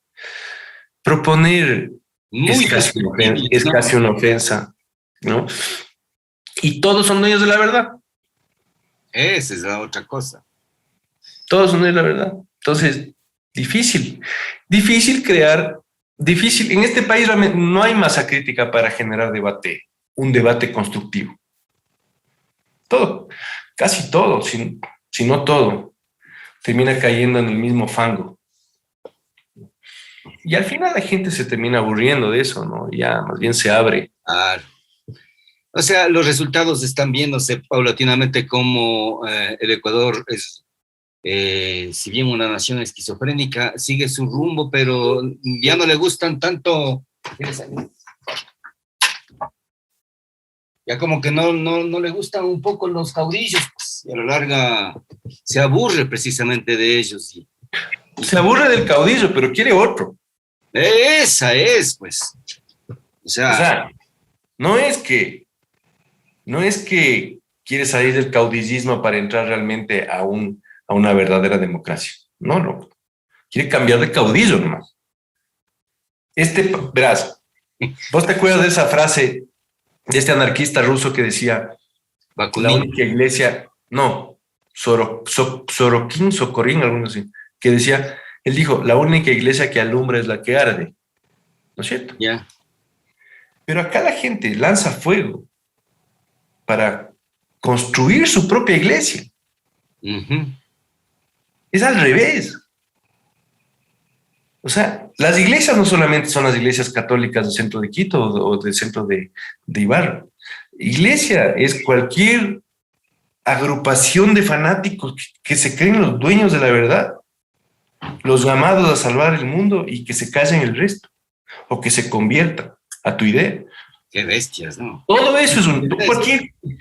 proponer es casi una ofensa, ¿no? Y todos son dueños de la verdad. Esa es la otra cosa. Todos son dueños de la verdad. Entonces, difícil crear, en este país no hay masa crítica para generar debate, un debate constructivo. Todo, casi todo, si no todo, termina cayendo en el mismo fango. Y al final la gente se termina aburriendo de eso, ¿no? Ya más bien se abre. Claro. O sea, los resultados están viéndose paulatinamente como el Ecuador es, si bien una nación esquizofrénica, sigue su rumbo, pero ya no le gustan tanto. Ya como que no le gustan un poco los caudillos, pues, y a la larga se aburre precisamente de ellos. Se aburre del caudillo, pero quiere otro. Esa es, pues. O sea, no es que quiere salir del caudillismo para entrar realmente a una verdadera democracia. No. Quiere cambiar de caudillo nomás. Verás, ¿vos te acuerdas de esa frase de este anarquista ruso que decía, Bakunin, la única iglesia, no, Sorokin, Sokorin, alguno así, que decía, él dijo, la única iglesia que alumbra es la que arde, ¿no es cierto? Ya. Pero acá la gente lanza fuego para construir su propia iglesia. Uh-huh. Es al revés. O sea, las iglesias no solamente son las iglesias católicas del centro de Quito o del centro de Ibarra. Iglesia es cualquier agrupación de fanáticos que se creen los dueños de la verdad, los llamados a salvar el mundo y que se callen el resto o que se conviertan a tu idea. Qué bestias, ¿no? Todo eso es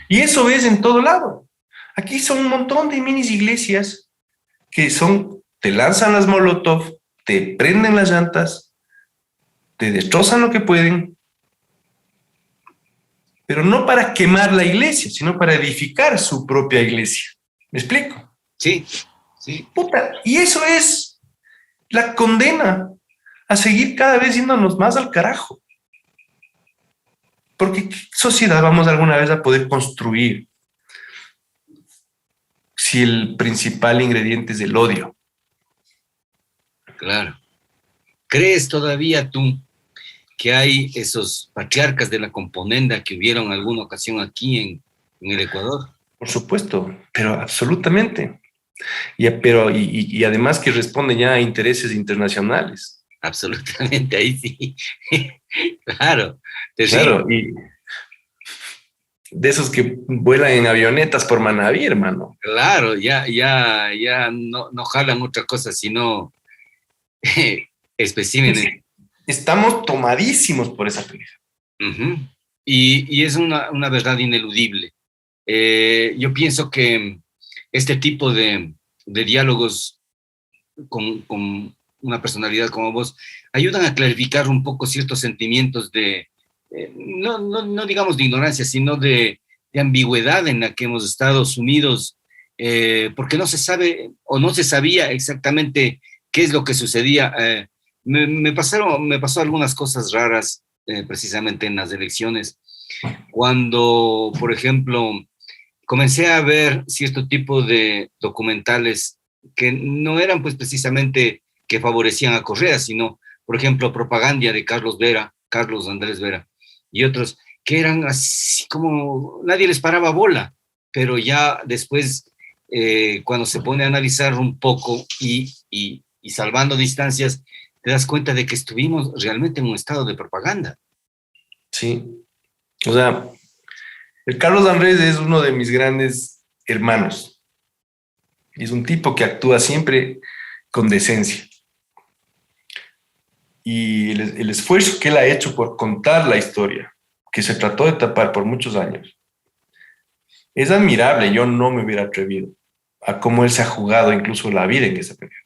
y eso ves en todo lado. Aquí son un montón de minis iglesias que te lanzan las molotov, te prenden las llantas, te destrozan lo que pueden, pero no para quemar la iglesia, sino para edificar su propia iglesia. ¿Me explico? Sí. Puta, y eso es la condena a seguir cada vez yéndonos más al carajo. Porque ¿qué sociedad vamos alguna vez a poder construir si el principal ingrediente es el odio? Claro. ¿Crees todavía tú que hay esos patriarcas de la componenda que hubieron en alguna ocasión aquí en el Ecuador? Por supuesto, pero absolutamente. Y además que responden ya a intereses internacionales. Absolutamente, ahí sí. Claro. Claro, y de esos que vuelan en avionetas por Manabí, hermano. Claro, ya no jalan otra cosa, sino especímenes. Estamos tomadísimos por esa pelea. Uh-huh. Y es una verdad ineludible. Yo pienso que este tipo de diálogos con una personalidad como vos ayudan a clarificar un poco ciertos sentimientos de, no digamos de ignorancia, sino de ambigüedad en la que hemos estado sumidos, porque no se sabe o no se sabía exactamente qué es lo que sucedía. Me pasó algunas cosas raras precisamente en las elecciones, cuando, por ejemplo, comencé a ver cierto tipo de documentales que no eran pues precisamente que favorecían a Correa, sino, por ejemplo, propaganda de Carlos Andrés Vera, y otros que eran así como nadie les paraba bola. pero ya después, cuando se pone a analizar un poco y salvando distancias, te das cuenta de que estuvimos realmente en un estado de propaganda. Sí. O sea, el Carlos Andrés es uno de mis grandes hermanos. Es un tipo que actúa siempre con decencia. Y el esfuerzo que él ha hecho por contar la historia, que se trató de tapar por muchos años, es admirable. Yo no me hubiera atrevido a cómo él se ha jugado incluso la vida en ese periodo.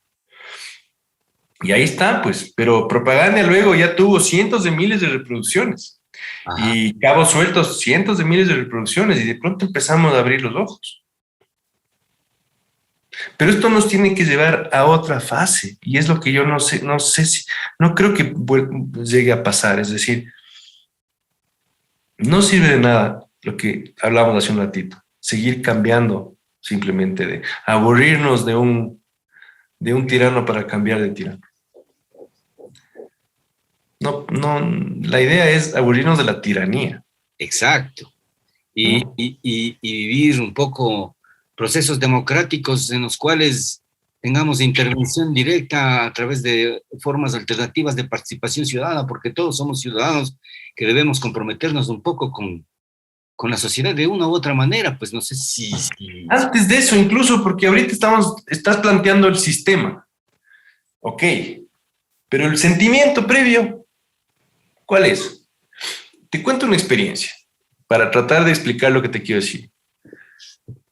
Y ahí está, pues. Pero Propaganda luego ya tuvo cientos de miles de reproducciones. Ajá. Y Cabos Sueltos, cientos de miles de reproducciones. Y de pronto empezamos a abrir los ojos. Pero esto nos tiene que llevar a otra fase. Y es lo que yo no sé si, no creo que llegue a pasar. Es decir, no sirve de nada lo que hablamos hace un ratito. Seguir cambiando simplemente de aburrirnos de un tirano para cambiar de tirano. No, la idea es aburrirnos de la tiranía. Exacto. Y vivir un poco procesos democráticos en los cuales tengamos intervención directa a través de formas alternativas de participación ciudadana, porque todos somos ciudadanos que debemos comprometernos un poco con la sociedad de una u otra manera. Pues no sé si... Antes de eso, incluso, porque ahorita estás planteando el sistema. Ok, pero el sentimiento previo, ¿cuál es? Te cuento una experiencia para tratar de explicar lo que te quiero decir.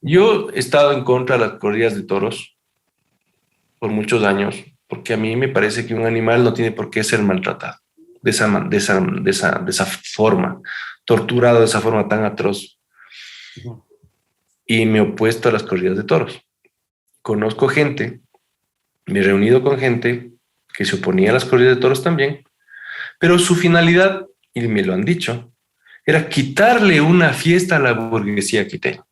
Yo he estado en contra de las corridas de toros por muchos años, porque a mí me parece que un animal no tiene por qué ser maltratado de esa forma, torturado de esa forma tan atroz. Y me he opuesto a las corridas de toros. Conozco gente, me he reunido con gente que se oponía a las corridas de toros también, pero su finalidad, y me lo han dicho, era quitarle una fiesta a la burguesía quiteña.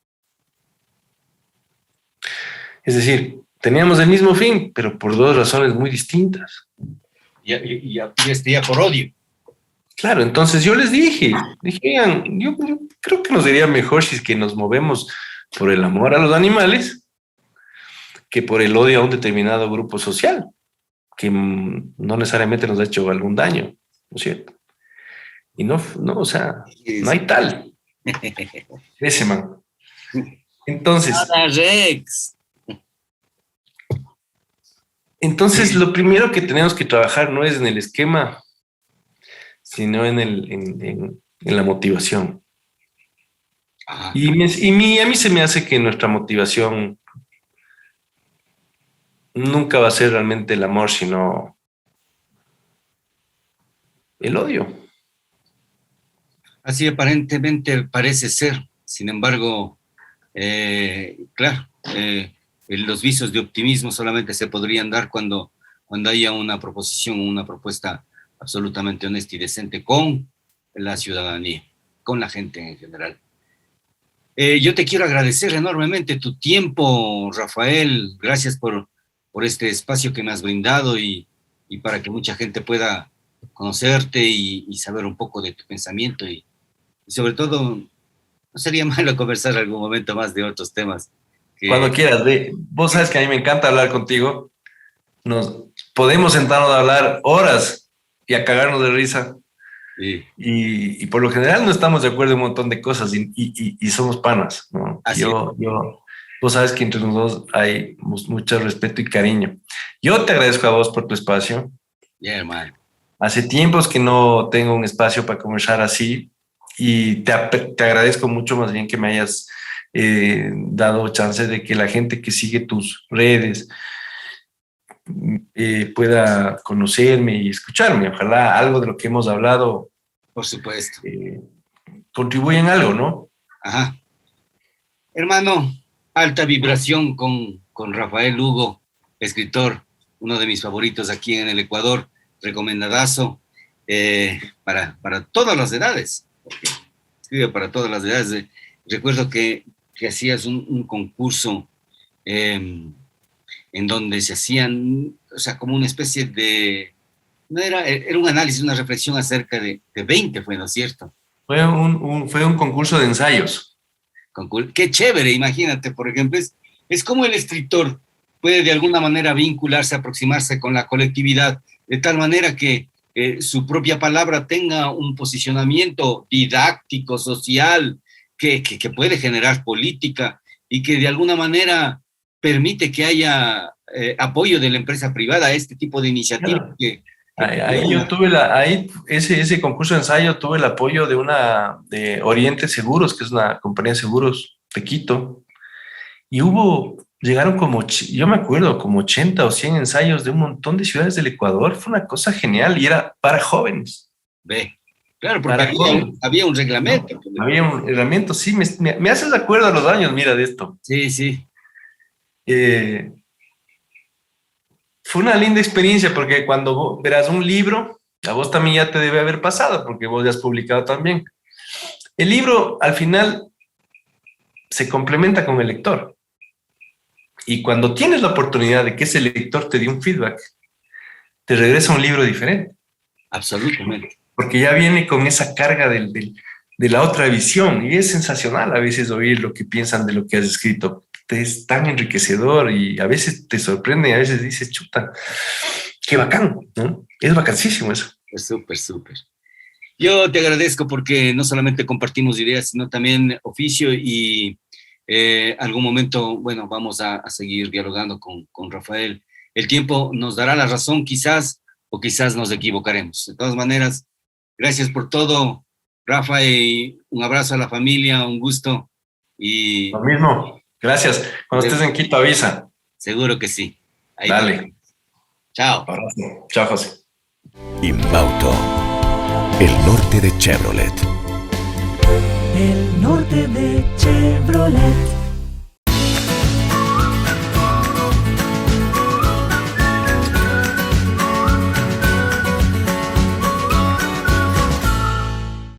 Es decir, teníamos el mismo fin, pero por dos razones muy distintas. Ya por odio. Claro, entonces yo les dije, oigan, yo creo que nos sería mejor si es que nos movemos por el amor a los animales que por el odio a un determinado grupo social, que no necesariamente nos ha hecho algún daño, ¿no es cierto? Y no, o sea, no hay tal. Ese man. Entonces, lo primero que tenemos que trabajar no es en el esquema, sino en la motivación. Y a mí se me hace que nuestra motivación nunca va a ser realmente el amor, sino el odio. Así aparentemente parece ser. Sin embargo, claro, los visos de optimismo solamente se podrían dar cuando haya una proposición, una propuesta absolutamente honesta y decente con la ciudadanía, con la gente en general. Yo te quiero agradecer enormemente tu tiempo, Rafael. Gracias por este espacio que me has brindado y para que mucha gente pueda conocerte y saber un poco de tu pensamiento y sobre todo, no sería malo conversar algún momento más de otros temas. Cuando quieras, vos sabes que a mí me encanta hablar contigo. Nos podemos sentarnos a hablar horas y a cagarnos de risa. Sí. Y por lo general no estamos de acuerdo en un montón de cosas y somos panas, ¿no? Vos sabes que entre nosotros hay mucho respeto y cariño. Yo te agradezco a vos por tu espacio. Ya, hermano. Hace tiempos que no tengo un espacio para conversar así y te agradezco mucho más bien que me hayas dado chance de que la gente que sigue tus redes pueda conocerme y escucharme. Ojalá algo de lo que hemos hablado, por supuesto, contribuya en algo, ¿no? Ajá. Hermano, alta vibración con Rafael Lugo, escritor, uno de mis favoritos aquí en el Ecuador, recomendadazo para todas las edades. Escribe para todas las edades. Recuerdo que hacías un concurso en donde se hacían, o sea, como una especie de... No era un análisis, una reflexión acerca de 20, fue, ¿no es cierto? Fue un concurso de ensayos. Qué chévere, imagínate, por ejemplo, es como el escritor puede de alguna manera vincularse, aproximarse con la colectividad, de tal manera que su propia palabra tenga un posicionamiento didáctico, social, que puede generar política y que de alguna manera permite que haya apoyo de la empresa privada a este tipo de iniciativas. Claro. Ahí yo tuve ese concurso de ensayo, tuve el apoyo de Oriente Seguros, que es una compañía de seguros de Quito, y llegaron yo me acuerdo, como 80 o 100 ensayos de un montón de ciudades del Ecuador. Fue una cosa genial y era para jóvenes. Ve, claro, porque había un reglamento. ¿No? Había un reglamento, sí, me haces de acuerdo a los años, mira, de esto. Sí, sí. Fue una linda experiencia porque cuando vos verás un libro, a vos también ya te debe haber pasado porque vos ya has publicado también. El libro al final se complementa con el lector. Y cuando tienes la oportunidad de que ese lector te dé un feedback, te regresa un libro diferente. Absolutamente. Porque ya viene con esa carga de la otra visión y es sensacional a veces oír lo que piensan de lo que has escrito. Es tan enriquecedor y a veces te sorprende y a veces dices, chuta, qué bacán, ¿no? Es vacancísimo eso. Es súper, súper. Yo te agradezco porque no solamente compartimos ideas, sino también oficio y algún momento, bueno, vamos a seguir dialogando con Rafael. El tiempo nos dará la razón quizás o quizás nos equivocaremos. De todas maneras, gracias por todo, Rafa, y un abrazo a la familia, un gusto. Y lo mismo. Gracias. Cuando estés en Quito, avisa. Seguro que sí. Ahí dale. Chao. Abrazo. Chao, José. Inbauto, el norte de Chevrolet. El norte de Chevrolet.